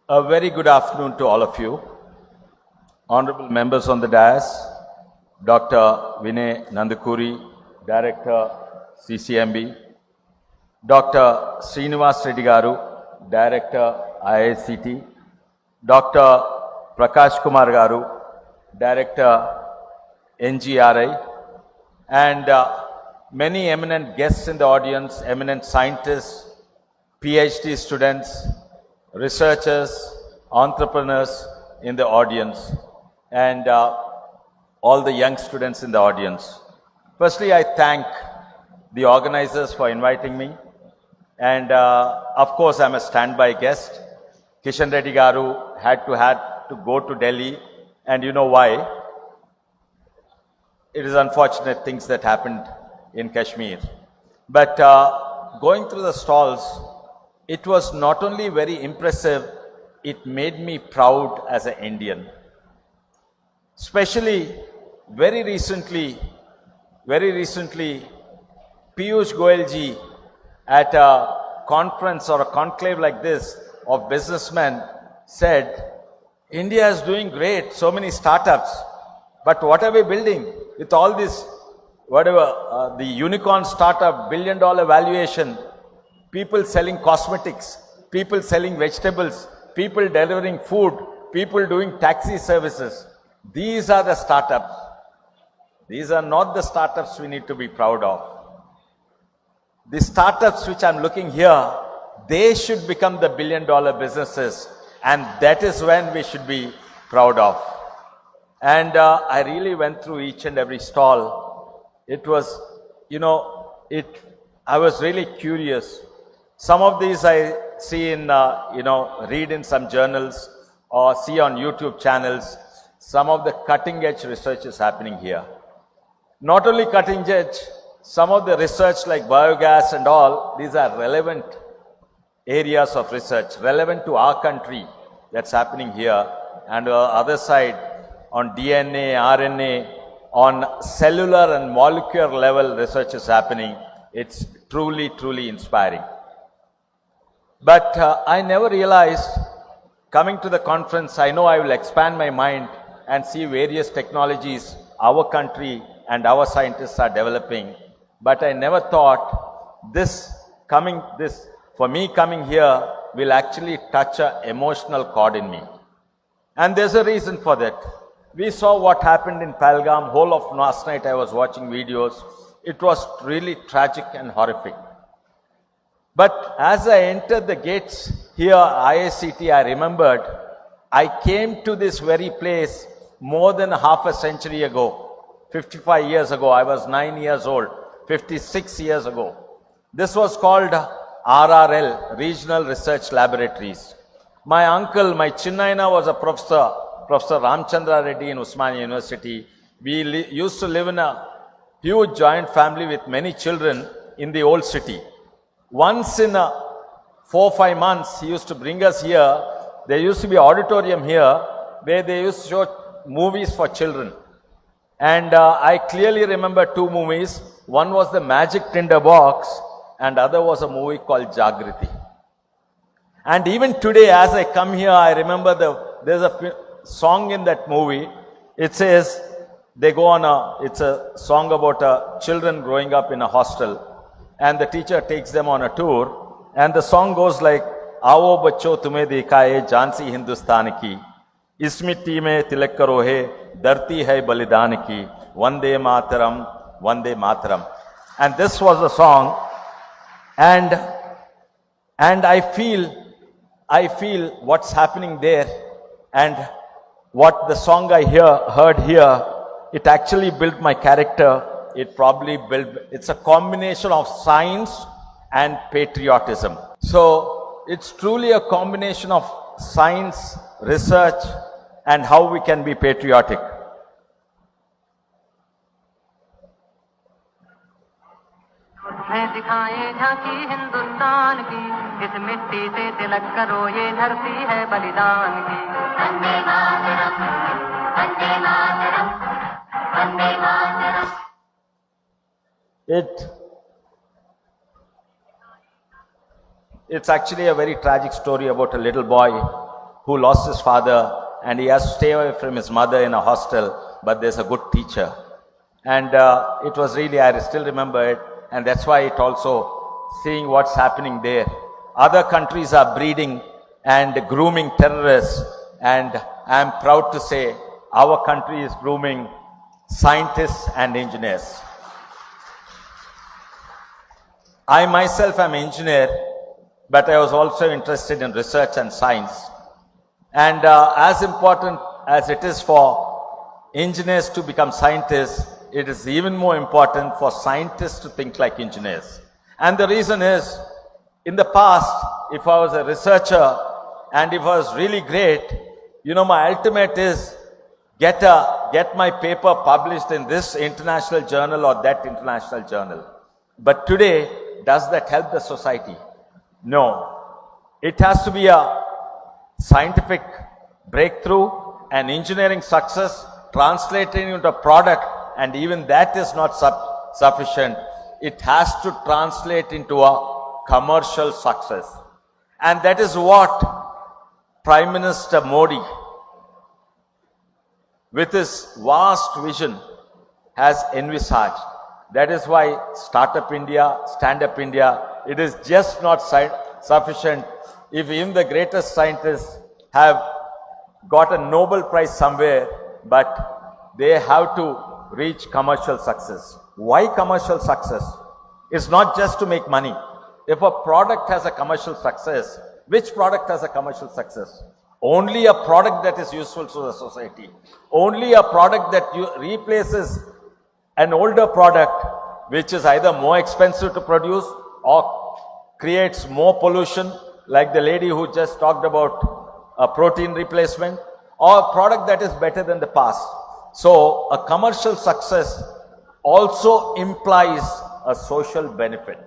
A very good afternoon to all of you. Honorable members on the dais, Dr. Vinay Nandakuri, Director, CCMB, Dr. Srinivas Reddy Garu, Director, IICT, Dr. Prakash Kumar Garu, Director, NGRI, and many eminent guests in the audience, eminent scientists, PhD students, researchers, entrepreneurs in the audience, and all the young students in the audience. Firstly, I thank the organizers for inviting me. And of course, I'm a standby guest. Kishan Reddy Garu had to go to Delhi, and you know why? It is unfortunate things that happened in Kashmir. But going through the stalls, it was not only very impressive, it made me proud as an Indian. Especially very recently, Piyush Goyal ji at a conference or a conclave like this of businessmen said, India is doing great, so many startups, but what are we building with all this, whatever, the unicorn startup, $1 billion valuation, people selling cosmetics, people selling vegetables, people delivering food, people doing taxi services. These are the startups. These are not the startups we need to be proud of. The startups which I'm looking here, they should become the $1 billion businesses, and that is when we should be proud of. And I really went through each and every stall. It was, I was really curious. Some of these I see in, read in some journals or see on YouTube channels. Some of the cutting edge research is happening here. Not only cutting edge, some of the research like biogas and all, these are relevant areas of research, relevant to our country that's happening here. And other side, on DNA, RNA, on cellular and molecular level research is happening. It's truly, truly inspiring. But I never realized, coming to the conference, I know I will expand my mind and see various technologies our country and our scientists are developing. But I never thought for me coming here will actually touch an emotional chord in me. And there's a reason for that. We saw what happened in Pahalgam. Whole of last night I was watching videos. It was really tragic and horrific. But as I entered the gates here, IICT, I remembered I came to this very place more than half a century ago, 55 years ago. I was 9 years old, 56 years ago. This was called RRL, Regional Research Laboratories. My uncle, my Chinnaina was a professor, Professor Ramchandra Reddy in Usmania University. We used to live in a huge joint family with many children in the old city. Once in 4 or 5 months, he used to bring us here. There used to be an auditorium here where they used to show movies for children. And I clearly remember 2 movies. One was The Magic Tinder Box and other was a movie called Jagriti. And even today, as I come here, I remember there's a song in that movie. It says, they go on it's a song about children growing up in a hostel. And the teacher takes them on a tour, and the song goes like, "Aao bachcho tumhe dikhaye Jhansi Hindustan ki, is mitti mein tilak karo hai, dharti hai balidan ki, Vande Mataram, Vande Mataram." And this was the song, and I feel what's happening there, and what the song I heard here, it actually built my character. It's a combination of science and patriotism. So it's truly a combination of science, research, and how we can be patriotic. It's actually a very tragic story about a little boy who lost his father and he has to stay away from his mother in a hostel, but there's a good teacher. And it was really, I still remember it, and that's why it also, seeing what's happening there. Other countries are breeding and grooming terrorists, and I'm proud to say our country is grooming scientists and engineers. I myself am an engineer, but I was also interested in research and science. And as important as it is for engineers to become scientists, it is even more important for scientists to think like engineers. And the reason is, in the past, if I was a researcher and if I was really great, my ultimate is get my paper published in this international journal or that international journal. But today, does that help the society? No. It has to be a scientific breakthrough, an engineering success, translating into a product, and even that is not sufficient. It has to translate into a commercial success. And that is what Prime Minister Modi, with his vast vision, has envisaged. That is why Startup India, Stand Up India, it is just not sufficient if even the greatest scientists have got a Nobel Prize somewhere, but they have to reach commercial success. Why commercial success? It's not just to make money. If a product has a commercial success, which product has a commercial success? Only a product that is useful to the society. Only a product that replaces an older product which is either more expensive to produce or creates more pollution, like the lady who just talked about a protein replacement, or a product that is better than the past. So a commercial success also implies a social benefit.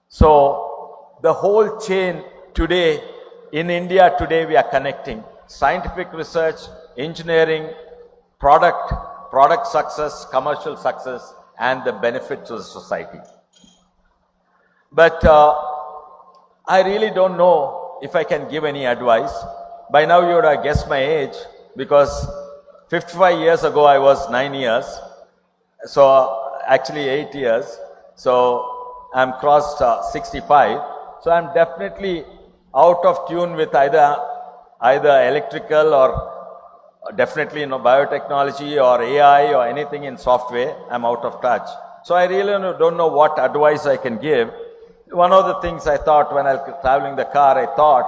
So the whole chain today, in India today, we are connecting scientific research, engineering, product success, commercial success, and the benefit to the society. But I really don't know if I can give any advice. By now you would have guessed my age, because 55 years ago I was 9 years, so actually 8 years. So I'm crossed 65. So I'm definitely out of tune with either electrical or definitely biotechnology or AI or anything in software. I'm out of touch. So I really don't know what advice I can give. One of the things I thought when I was traveling the car, I thought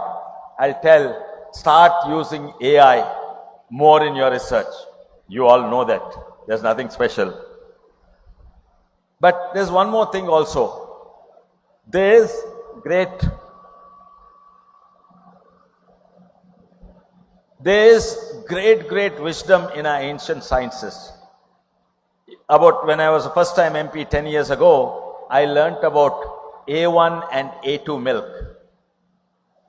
I'll start using AI more in your research. You all know that. There's nothing special. But there's one more thing also. There is great wisdom in our ancient sciences. About when I was the first time MP 10 years ago, I learnt about A1 and A2 milk.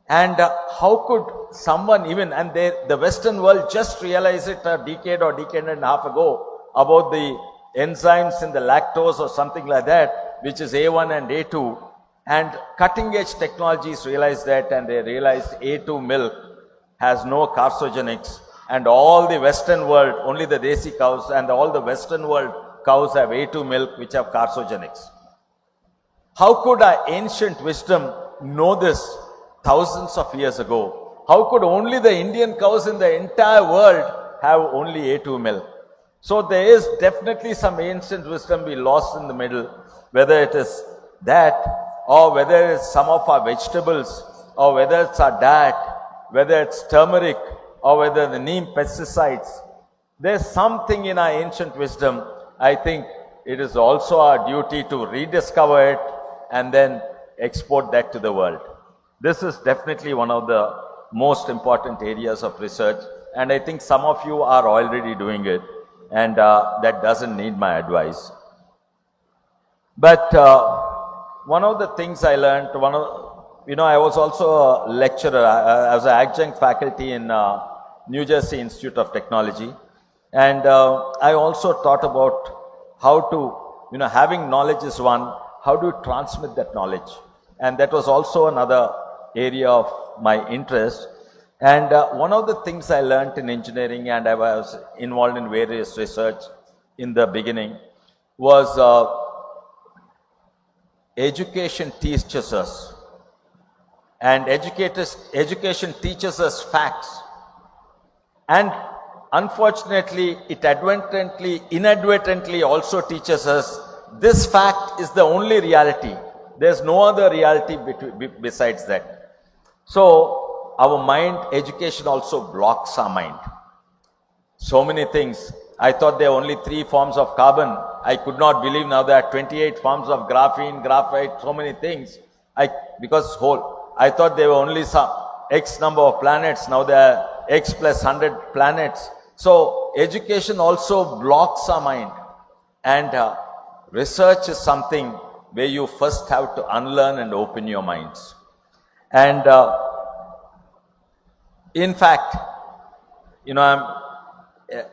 And how could someone the Western world just realized it a decade or decade and a half ago about the enzymes in the lactose or something like that, which is A1 and A2. And cutting edge technologies realized that, and they realized A2 milk has no carcinogenics, and all the Western world, only the desi cows, and all the Western world cows have A2 milk which have carcinogenics. How could our ancient wisdom know this thousands of years ago? How could only the Indian cows in the entire world have only A2 milk? So there is definitely some ancient wisdom we lost in the middle, whether it is that, or whether it's some of our vegetables, or whether it's our diet, whether it's turmeric, or whether the neem pesticides. There's something in our ancient wisdom. I think it is also our duty to rediscover it and then export that to the world. This is definitely one of the most important areas of research, and I think some of you are already doing it, and that doesn't need my advice. But one of the things I learned, I was also a lecturer. I was an adjunct faculty in New Jersey Institute of Technology, and I also taught about how to, having knowledge is one, how do you transmit that knowledge? And that was also another area of my interest. And one of the things I learned in engineering, and I was involved in various research in the beginning, was education teaches us. And education teaches us facts. And unfortunately, it inadvertently also teaches us this fact is the only reality. There's no other reality besides that. So, our mind, education also blocks our mind. So many things. I thought there are only 3 forms of carbon. I could not believe now there are 28 forms of graphene, graphite, so many things. I thought there were only some X number of planets. Now there are X plus 100 planets. So education also blocks our mind. And research is something where you first have to unlearn and open your minds. And in fact,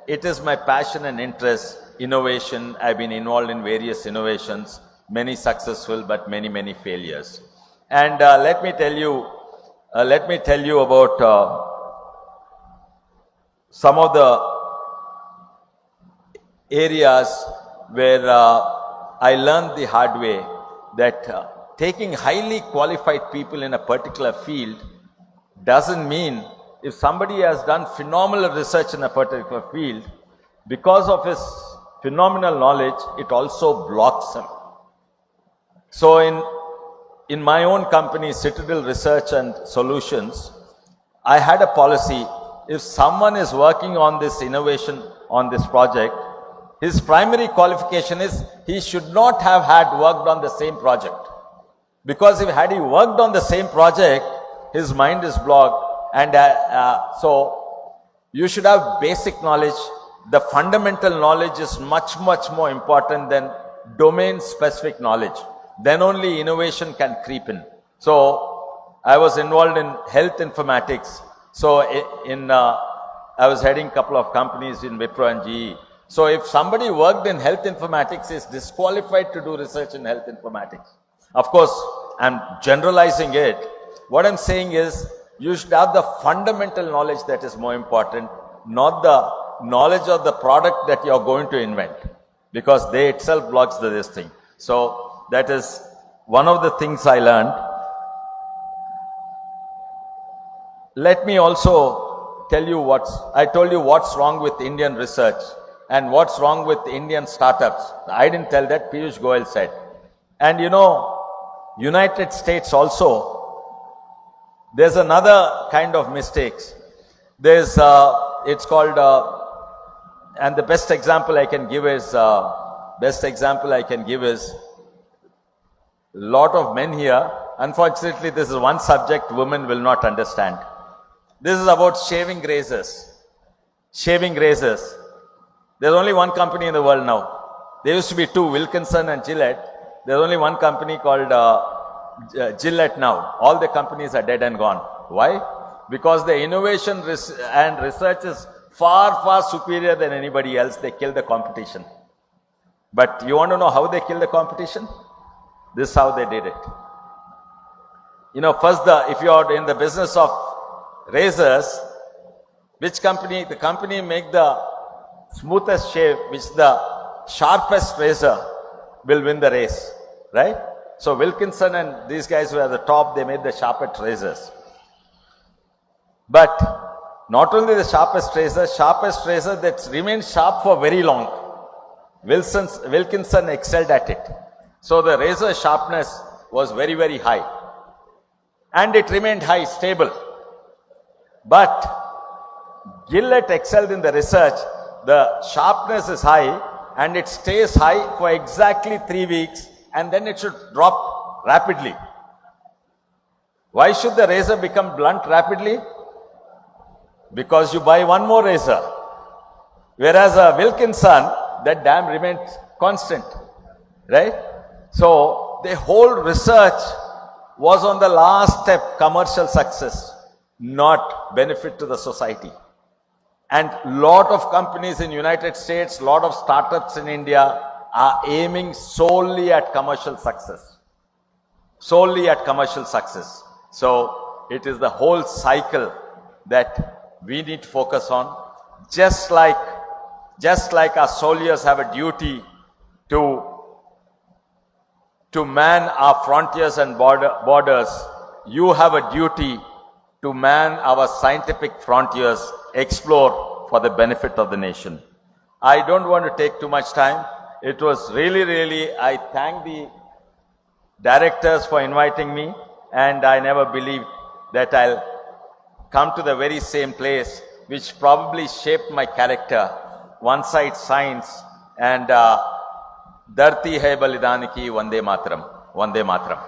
it is my passion and interest, innovation. I've been involved in various innovations, many successful, but many, many failures. And let me tell you about some of the areas where I learned the hard way that taking highly qualified people in a particular field doesn't mean if somebody has done phenomenal research in a particular field, because of his phenomenal knowledge, it also blocks him. So in my own company, Citadel Research and Solutions, I had a policy. If someone is working on this innovation, on this project, his primary qualification is he should not have had worked on the same project. Because if had he worked on the same project, his mind is blocked. And so you should have basic knowledge. The fundamental knowledge is much, much more important than domain-specific knowledge. Then only innovation can creep in. So I was involved in health informatics. So I was heading a couple of companies in Wipro and GE. So if somebody worked in health informatics, is disqualified to do research in health informatics. Of course, I'm generalizing it. What I'm saying is, you should have the fundamental knowledge that is more important, not the knowledge of the product that you're going to invent, because they itself blocks this thing. So that is one of the things I learned. Let me also tell you I told you what's wrong with Indian research and what's wrong with Indian startups. I didn't tell that, Piyush Goyal said. And United States also, there's another kind of mistakes. There's, it's called, and the best example I can give is, lot of men here. Unfortunately, this is one subject women will not understand. This is about shaving razors. Shaving razors. There's only one company in the world now. There used to be 2, Wilkinson and Gillette. There's only one company called Gillette now. All the companies are dead and gone. Why? Because the innovation and research is far, far superior than anybody else. They kill the competition. But you want to know how they kill the competition? This is how they did it. First, if you are in the business of razors, which company? The company make the smoothest shave, which the sharpest razor will win the race, right? So Wilkinson and these guys were at the top, they made the sharpest razors. But not only the sharpest razor that remains sharp for very long. Wilkinson excelled at it. So the razor sharpness was very, very high. And it remained high, stable. But Gillette excelled in the research. The sharpness is high and it stays high for exactly 3 weeks, and then it should drop rapidly. Why should the razor become blunt rapidly? Because you buy one more razor. Whereas a Wilkinson, that dam remains constant, right? So the whole research was on the last step, commercial success, not benefit to the society. And lot of companies in United States, lot of startups in India are aiming solely at commercial success. Solely at commercial success. So it is the whole cycle that we need to focus on. Just like our soldiers have a duty to man our frontiers and borders, you have a duty to man our scientific frontiers, explore for the benefit of the nation. I don't want to take too much time. It was really, I thank the directors for inviting me, and I never believed that I'll come to the very same place which probably shaped my character. One side science and Dharti hai balidaniki Vande Mataram. Vande Mataram.